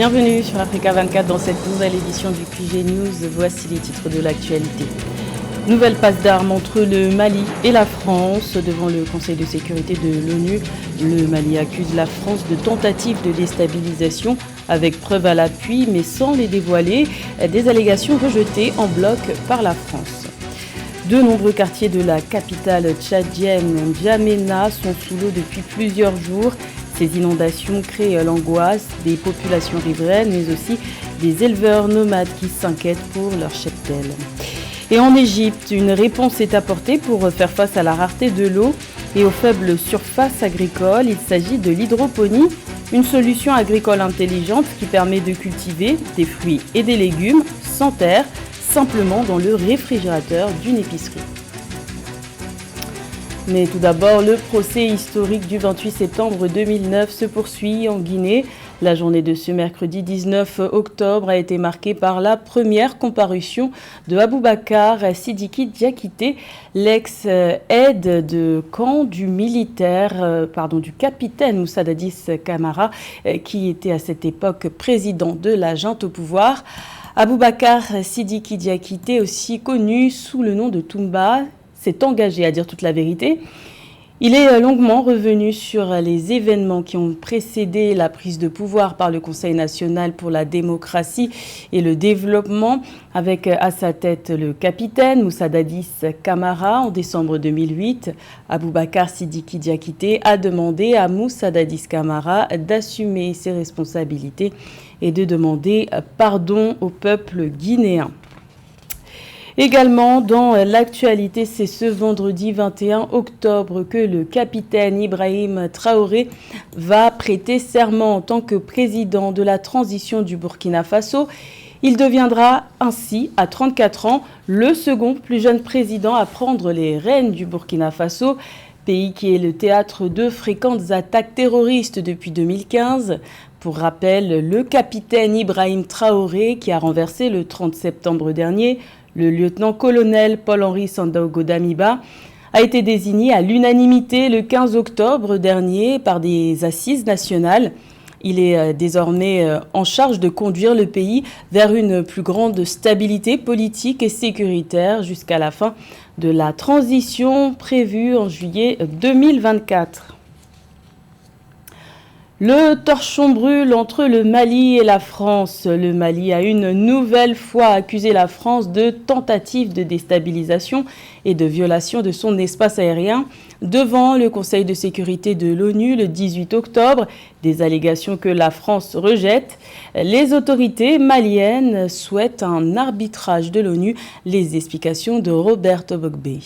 Bienvenue sur Africa 24 dans cette nouvelle édition du QG News. Voici les titres de l'actualité. Nouvelle passe d'armes entre le Mali et la France devant le Conseil de sécurité de l'ONU. Le Mali accuse la France de tentative de déstabilisation avec preuve à l'appui mais sans les dévoiler. Des allégations rejetées en bloc par la France. De nombreux quartiers de la capitale tchadienne, N'Djamena, sont sous l'eau depuis plusieurs jours. Ces inondations créent l'angoisse des populations riveraines, mais aussi des éleveurs nomades qui s'inquiètent pour leur cheptel. Et en Égypte, une réponse est apportée pour faire face à la rareté de l'eau et aux faibles surfaces agricoles. Il s'agit de l'hydroponie, une solution agricole intelligente qui permet de cultiver des fruits et des légumes sans terre, simplement dans le réfrigérateur d'une épicerie. Mais tout d'abord, le procès historique du 28 septembre 2009 se poursuit en Guinée. La journée de ce mercredi 19 octobre a été marquée par la première comparution de Aboubacar Sidiki Diakité, l'ex-aide de camp du du capitaine Moussa Dadis Camara, qui était à cette époque président de la junte au pouvoir. Aboubacar Sidiki Diakité, aussi connu sous le nom de Toumba, s'est engagé à dire toute la vérité. Il est longuement revenu sur les événements qui ont précédé la prise de pouvoir par le Conseil national pour la démocratie et le développement, avec à sa tête le capitaine Moussa Dadis Camara. En décembre 2008, Aboubacar Sidiki Diakité a demandé à Moussa Dadis Camara d'assumer ses responsabilités et de demander pardon au peuple guinéen. Également dans l'actualité, c'est ce vendredi 21 octobre que le capitaine Ibrahim Traoré va prêter serment en tant que président de la transition du Burkina Faso. Il deviendra ainsi, à 34 ans, le second plus jeune président à prendre les rênes du Burkina Faso, pays qui est le théâtre de fréquentes attaques terroristes depuis 2015. Pour rappel, le capitaine Ibrahim Traoré, qui a renversé le 30 septembre dernier le lieutenant-colonel Paul-Henri Sandaogo Damiba, a été désigné à l'unanimité le 15 octobre dernier par des assises nationales. Il est désormais en charge de conduire le pays vers une plus grande stabilité politique et sécuritaire jusqu'à la fin de la transition prévue en juillet 2024. Le torchon brûle entre le Mali et la France. Le Mali a une nouvelle fois accusé la France de tentative de déstabilisation et de violation de son espace aérien devant le Conseil de sécurité de l'ONU le 18 octobre, des allégations que la France rejette. Les autorités maliennes souhaitent un arbitrage de l'ONU. Les explications de Roberto Bogbe.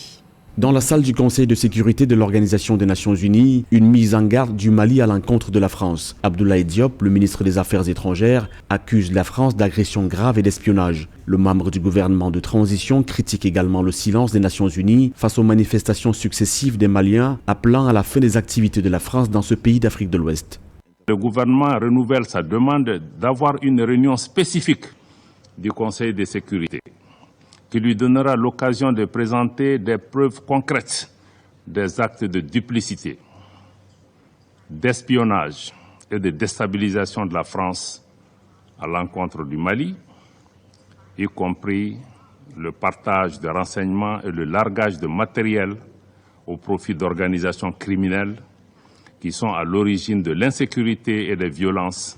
Dans la salle du Conseil de sécurité de l'Organisation des Nations Unies, une mise en garde du Mali à l'encontre de la France. Abdoulaye Diop, le ministre des Affaires étrangères, accuse la France d'agression grave et d'espionnage. Le membre du gouvernement de transition critique également le silence des Nations Unies face aux manifestations successives des Maliens appelant à la fin des activités de la France dans ce pays d'Afrique de l'Ouest. Le gouvernement renouvelle sa demande d'avoir une réunion spécifique du Conseil de sécurité, qui lui donnera l'occasion de présenter des preuves concrètes des actes de duplicité, d'espionnage et de déstabilisation de la France à l'encontre du Mali, y compris le partage de renseignements et le largage de matériel au profit d'organisations criminelles qui sont à l'origine de l'insécurité et des violences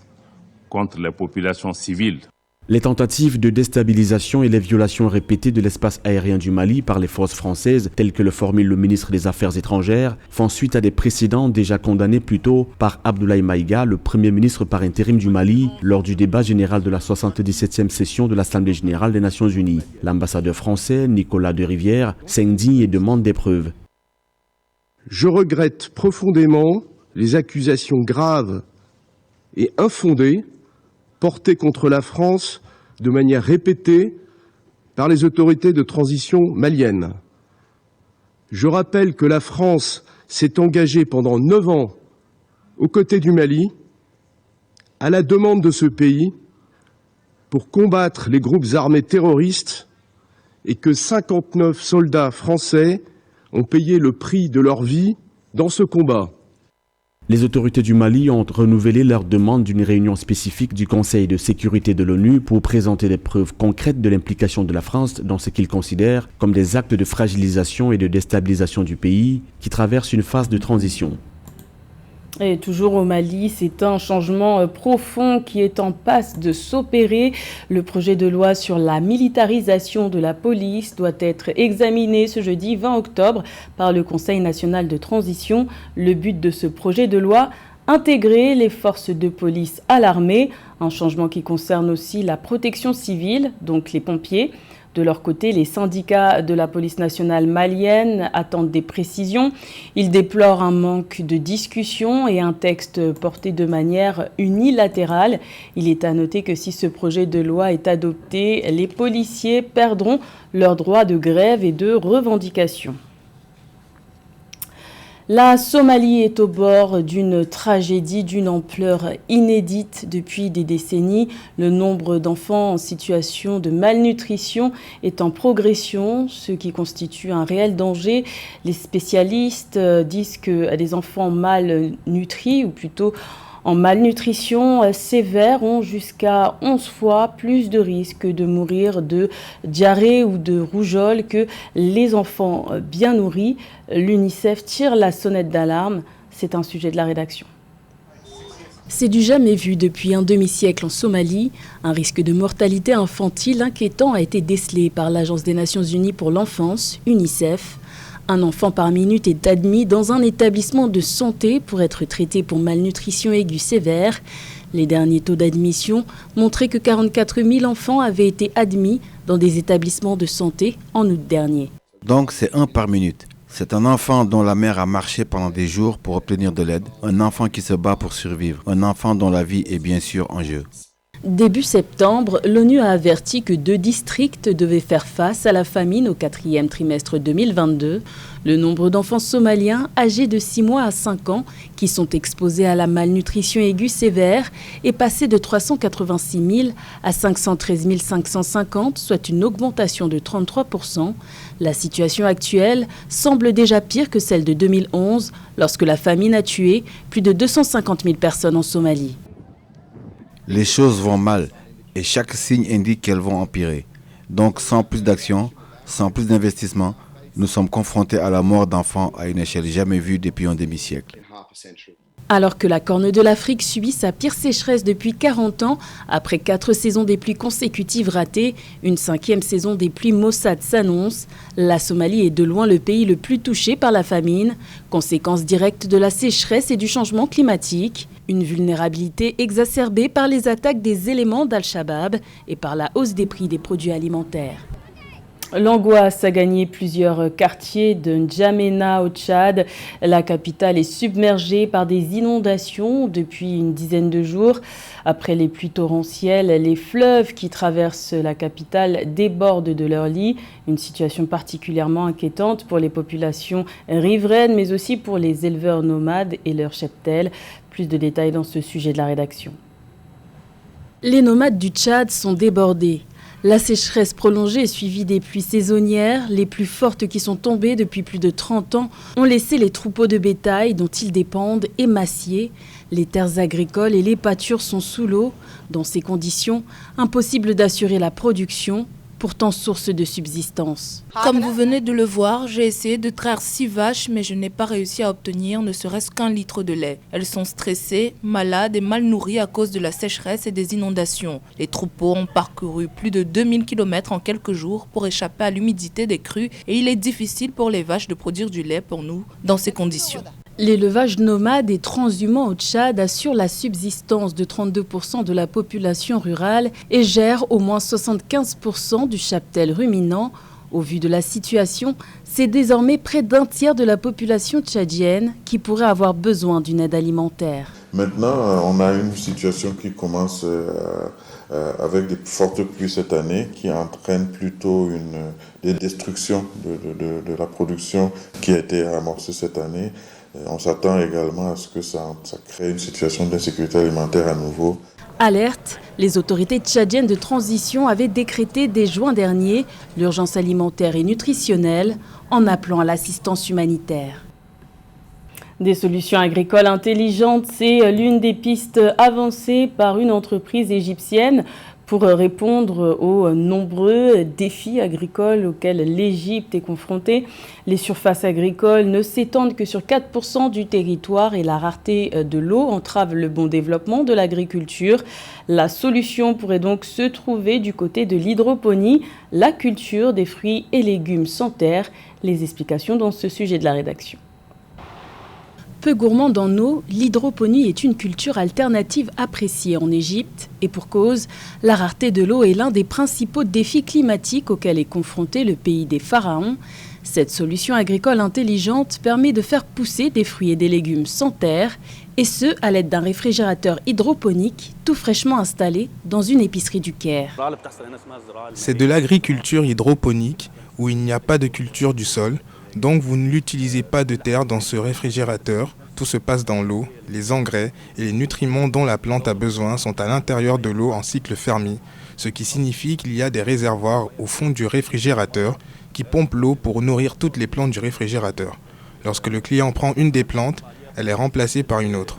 contre les populations civiles. Les tentatives de déstabilisation et les violations répétées de l'espace aérien du Mali par les forces françaises, telles que le formule le ministre des Affaires étrangères, font suite à des précédents déjà condamnés plus tôt par Abdoulaye Maïga, le premier ministre par intérim du Mali, lors du débat général de la 77e session de l'Assemblée générale des Nations unies. L'ambassadeur français, Nicolas de Rivière, s'indigne et demande des preuves. Je regrette profondément les accusations graves et infondées portée contre la France de manière répétée par les autorités de transition maliennes. Je rappelle que la France s'est engagée pendant 9 ans aux côtés du Mali, à la demande de ce pays, pour combattre les groupes armés terroristes et que 59 soldats français ont payé le prix de leur vie dans ce combat. Les autorités du Mali ont renouvelé leur demande d'une réunion spécifique du Conseil de sécurité de l'ONU pour présenter des preuves concrètes de l'implication de la France dans ce qu'ils considèrent comme des actes de fragilisation et de déstabilisation du pays qui traverse une phase de transition. Et toujours au Mali, c'est un changement profond qui est en passe de s'opérer. Le projet de loi sur la militarisation de la police doit être examiné ce jeudi 20 octobre par le Conseil national de transition. Le but de ce projet de loi, intégrer les forces de police à l'armée, un changement qui concerne aussi la protection civile, donc les pompiers. De leur côté, les syndicats de la police nationale malienne attendent des précisions. Ils déplorent un manque de discussion et un texte porté de manière unilatérale. Il est à noter que si ce projet de loi est adopté, les policiers perdront leurs droits de grève et de revendication. La Somalie est au bord d'une tragédie d'une ampleur inédite depuis des décennies. Le nombre d'enfants en situation de malnutrition est en progression, ce qui constitue un réel danger. Les spécialistes disent que les enfants malnutris, ou plutôt en malnutrition sévère, ont jusqu'à 11 fois plus de risques de mourir de diarrhée ou de rougeole que les enfants bien nourris. L'UNICEF tire la sonnette d'alarme. C'est un sujet de la rédaction. C'est du jamais vu depuis un demi-siècle en Somalie. Un risque de mortalité infantile inquiétant a été décelé par l'Agence des Nations Unies pour l'enfance, UNICEF. Un enfant par minute est admis dans un établissement de santé pour être traité pour malnutrition aiguë sévère. Les derniers taux d'admission montraient que 44 000 enfants avaient été admis dans des établissements de santé en août dernier. Donc c'est 1 par minute. C'est un enfant dont la mère a marché pendant des jours pour obtenir de l'aide, un enfant qui se bat pour survivre, un enfant dont la vie est bien sûr en jeu. Début septembre, l'ONU a averti que 2 districts devaient faire face à la famine au 4e trimestre 2022. Le nombre d'enfants somaliens âgés de 6 mois à 5 ans qui sont exposés à la malnutrition aiguë sévère est passé de 386 000 à 513 550, soit une augmentation de 33%. La situation actuelle semble déjà pire que celle de 2011, lorsque la famine a tué plus de 250 000 personnes en Somalie. Les choses vont mal et chaque signe indique qu'elles vont empirer. Donc sans plus d'action, sans plus d'investissement, nous sommes confrontés à la mort d'enfants à une échelle jamais vue depuis un demi-siècle. Alors que la Corne de l'Afrique subit sa pire sécheresse depuis 40 ans, après 4 saisons des pluies consécutives ratées, une 5e saison des pluies maussades s'annonce. La Somalie est de loin le pays le plus touché par la famine, conséquence directe de la sécheresse et du changement climatique. Une vulnérabilité exacerbée par les attaques des éléments d'Al-Shabaab et par la hausse des prix des produits alimentaires. L'angoisse a gagné plusieurs quartiers de N'Djamena au Tchad. La capitale est submergée par des inondations depuis une dizaine de jours. Après les pluies torrentielles, les fleuves qui traversent la capitale débordent de leurs lits. Une situation particulièrement inquiétante pour les populations riveraines, mais aussi pour les éleveurs nomades et leurs cheptels. Plus de détails dans ce sujet de la rédaction. Les nomades du Tchad sont débordés. La sécheresse prolongée est suivie des pluies saisonnières. Les plus fortes qui sont tombées depuis plus de 30 ans ont laissé les troupeaux de bétail dont ils dépendent émaciés. Les terres agricoles et les pâtures sont sous l'eau. Dans ces conditions, impossible d'assurer la production, pourtant source de subsistance. Comme vous venez de le voir, j'ai essayé de traire 6 vaches, mais je n'ai pas réussi à obtenir ne serait-ce qu'1 litre de lait. Elles sont stressées, malades et mal nourries à cause de la sécheresse et des inondations. Les troupeaux ont parcouru plus de 2000 km en quelques jours pour échapper à l'humidité des crues et il est difficile pour les vaches de produire du lait pour nous dans ces conditions. L'élevage nomade et transhumant au Tchad assure la subsistance de 32% de la population rurale et gère au moins 75% du cheptel ruminant. Au vu de la situation, c'est désormais près d'un tiers de la population tchadienne qui pourrait avoir besoin d'une aide alimentaire. Maintenant, on a une situation qui commence avec des fortes pluies cette année qui entraîne plutôt des destructions de la production qui a été amorcée cette année. On s'attend également à ce que ça crée une situation d'insécurité alimentaire à nouveau. Alerte, les autorités tchadiennes de transition avaient décrété dès juin dernier l'urgence alimentaire et nutritionnelle en appelant à l'assistance humanitaire. Des solutions agricoles intelligentes, c'est l'une des pistes avancées par une entreprise égyptienne pour répondre aux nombreux défis agricoles auxquels l'Égypte est confrontée. Les surfaces agricoles ne s'étendent que sur 4% du territoire et la rareté de l'eau entrave le bon développement de l'agriculture. La solution pourrait donc se trouver du côté de l'hydroponie, la culture des fruits et légumes sans terre. Les explications dans ce sujet de la rédaction. Peu gourmande en eau, l'hydroponie est une culture alternative appréciée en Égypte et pour cause, la rareté de l'eau est l'un des principaux défis climatiques auxquels est confronté le pays des pharaons. Cette solution agricole intelligente permet de faire pousser des fruits et des légumes sans terre et ce à l'aide d'un réfrigérateur hydroponique tout fraîchement installé dans une épicerie du Caire. C'est de l'agriculture hydroponique où il n'y a pas de culture du sol. Donc vous ne l'utilisez pas de terre dans ce réfrigérateur, tout se passe dans l'eau, les engrais et les nutriments dont la plante a besoin sont à l'intérieur de l'eau en cycle fermé, ce qui signifie qu'il y a des réservoirs au fond du réfrigérateur qui pompent l'eau pour nourrir toutes les plantes du réfrigérateur. Lorsque le client prend une des plantes, elle est remplacée par une autre.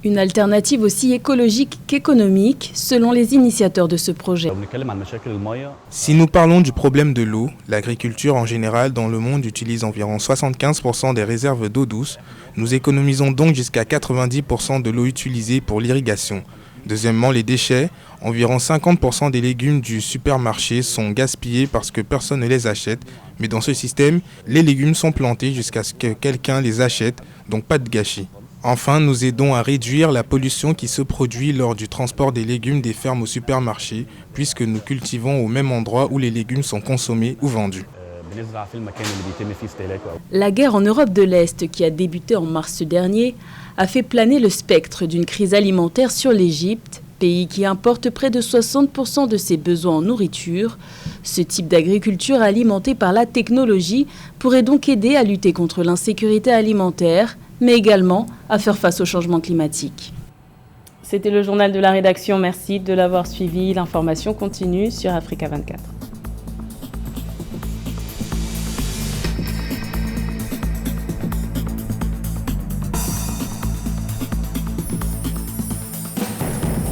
Une alternative aussi écologique qu'économique, selon les initiateurs de ce projet. Si nous parlons du problème de l'eau, l'agriculture en général dans le monde utilise environ 75% des réserves d'eau douce. Nous économisons donc jusqu'à 90% de l'eau utilisée pour l'irrigation. Deuxièmement, les déchets. Environ 50% des légumes du supermarché sont gaspillés parce que personne ne les achète. Mais dans ce système, les légumes sont plantés jusqu'à ce que quelqu'un les achète, donc pas de gâchis. Enfin, nous aidons à réduire la pollution qui se produit lors du transport des légumes des fermes au supermarché, puisque nous cultivons au même endroit où les légumes sont consommés ou vendus. La guerre en Europe de l'Est, qui a débuté en mars dernier, a fait planer le spectre d'une crise alimentaire sur l'Égypte, pays qui importe près de 60% de ses besoins en nourriture. Ce type d'agriculture alimentée par la technologie pourrait donc aider à lutter contre l'insécurité alimentaire, mais également à faire face au changement climatique. C'était le journal de la rédaction. Merci de l'avoir suivi. L'information continue sur Africa 24.